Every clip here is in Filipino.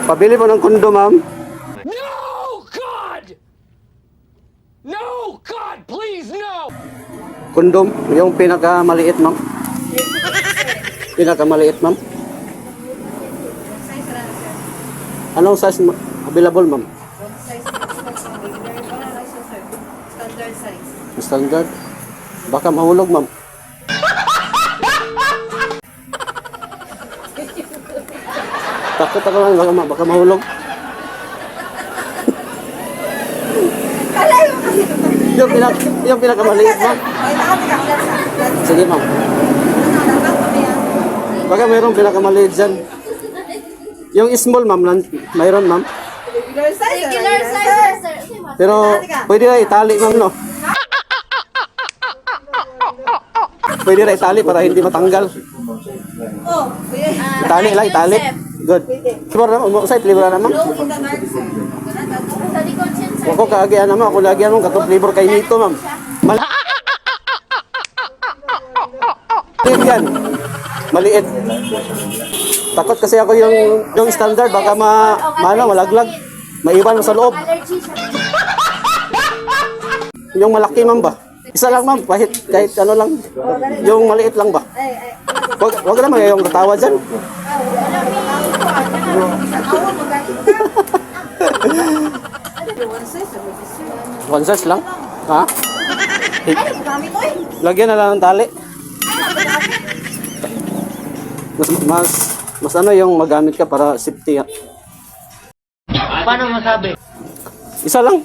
Pabili po ng kondo, ma'am. No, God! No, God, please, no! Kondom, yung pinakamaliit, ma'am. Pinakamaliit, ma'am. Size lang, sir. Anong size available, ma'am? One size regular, sir. Standard size. Standard. Baka mahulog, ma'am. Takot ako lang, baka mahulog. Kalayo kasi. Yung pinakamaliit, ma'am. Ay, nakapika. Sige, ma'am. Baka mayroong pinakamaliit dyan. Yung small, ma'am, mayroon, ma'am. Regular size, sir. Regular size, sir. Pero pwede na itali, ma'am, no? Pwede na itali para hindi matanggal. Oh, pwede. Itali lang, itali. Good. Flavor na, umusay, flavor na, ma'am. Low in the dark, sir. Sa likod siya, sir. Ako kaagian naman, ako lagi anong katong flavor kay nito, ma'am. Maliit yan. Maliit. Takot kasi ako yung standard, baka malaglag. Maiwan mo sa loob. Allergy siya. Yung malaki, ma'am ba? Isa lang, ma'am, kahit ano lang. Yung maliit lang ba? Ay. Wag naman yung katawa dyan. One size, sir. One size lang. Ha? Ay, gamit ko eh. Lagyan na lang ng tali. Mas ano yung magamit ka para safety. Paano masabi? Isa lang.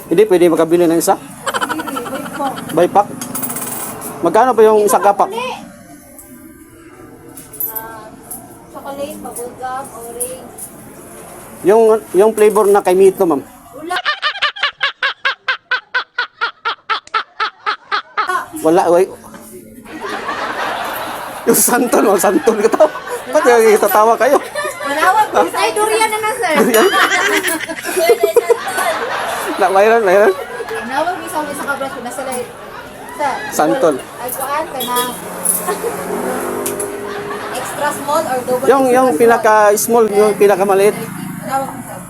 Hindi pwede makabili ng isa. By pack. Magkano pa yung isang kapak? Chocolate, bubblegum, orange. Yung flavor na kay Mito, ma'am. Wala, wait. Yung santol ka tao. Ba't yung itatawa kayo? Manawag ko. Ay, durian naman, sir. Mayroon. Nawag isang kabras ko na sila. Santol. Ay, kuan ka na. Extra small or double? Yung pinaka-small, yung pinaka-maliit. Manawag ko, sir.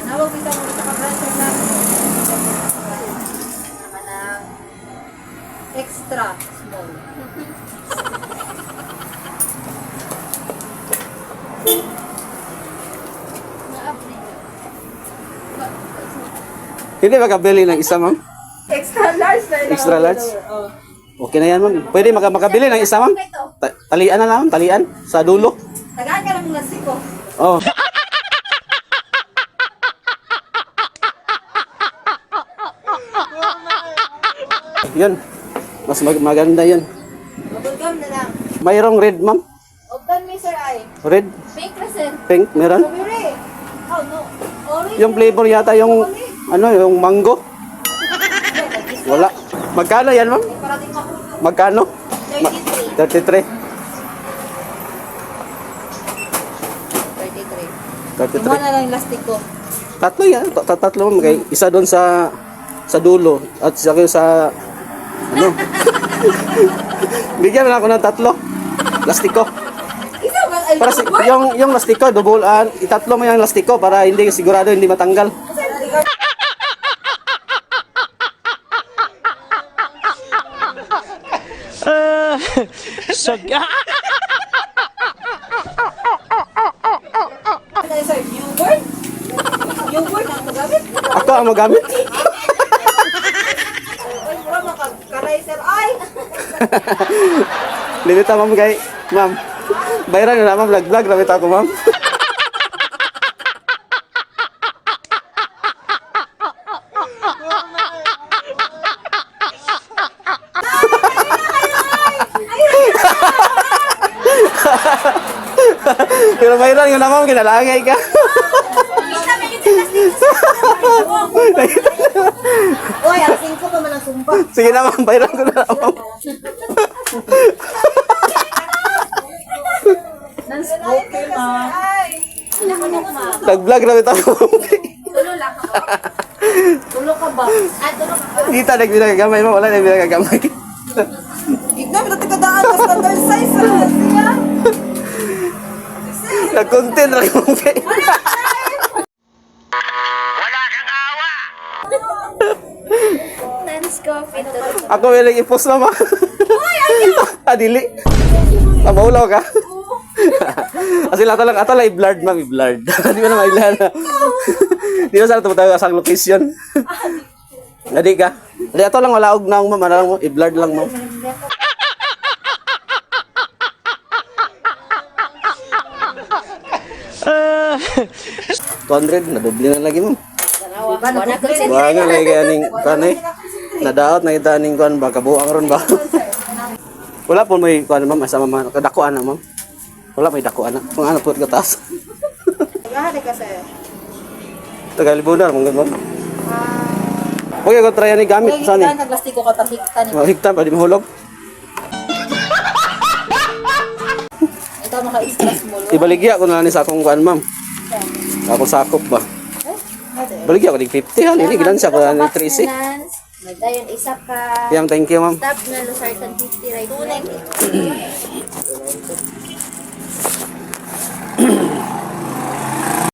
Manawag ko isang kabras, sir, na. Naman ang extra small. Hindi makabili ng isa, ma'am. Extra large, sir. Extra large? Oh. Okay na yan, ma'am. Pwede makabili ng isa, ma'am. Talian na lang, talian. Sa dulo. Tagaan ka lang ng lasiko. Oh. Yun. Mas maganda yun. Bubblegum na lang. Mayroong red, ma'am. Ogdan mi, sir, ay. Red, Pink na, sir. pink, meron. Strawberry. Oh, no. Orange. Yung flavor yata yung, yung mango. Wala. Magkano yan, ma'am? Parating ako. Magkano? 33. 33. 33. 33. Lima na lang yung lastik ko. Tatlo yan. Tatlo, ma'am. Okay. Isa doon sa dulo. At saka sa, ano? Bigyan na ako ng tatlo. Lastiko. Isa ba? Ay, Para yung lastiko, dubulan. Itatlo mo yung lastiko para hindi sigurado hindi matanggal. Ano, sir? Newborn? Newborn ang magamit? Ako ang magamit. Ay, pura makakaray, sir. Ay! Limita, ma'am, kay ma'am. Bayaran na ma'am, vlog. Limit ako, ma'am. Pero bayaran yun na, ma'am. Kinalangay ka. Uy, ang singko pa man ang sumpa. Sige na, ma'am. Bayaran ko na, ma'am. Okay, ma. Ay! Nag-vlog limit ako. Tulo lang ako. Tulo ka ba? Tulo ka. Kita nagbilang mo. Wala nagbilang. Igna, minati ka daan. Standard size. Siya. Nag-content lang yung kay. Nance coffee to. Ako may lang i-post na ma. Dili. Maulaw ka. Kasi atala i-blurred ma'am, i-blurred. Di ba na mailan? Di ba sana tumatawa sa location? Nadi ka? Di ato lang wala og naong ma'am, ano lang mo, i-blurred lang ma'am. 200 na doble na lagi ma'am. Wala ko sa Wa nga lagi aning kanay. Nadaot na kita aning kuan ba kabuang ron ba. Wala po may kuan ma'am asa ma'am kadakuan na ma'am. Wala may dakuan na. Kung ano pud ka taas. Gahali ka sir. Tagalibunan mong ma'am. Okay, ko try ni gamit sa ni. Nagplastiko ka tahikta ni. Mahigtan pa di mahulog. Ikaw maka-stress mo. Ibaligya ko na ni sa akong kuan ma'am. Ako sakop ba. Baligya ko dig 50 hal ini gilan sa ko ni 30. Dayon isa ka. Yang thank you ma'am. Stop na Luzartan 50 right.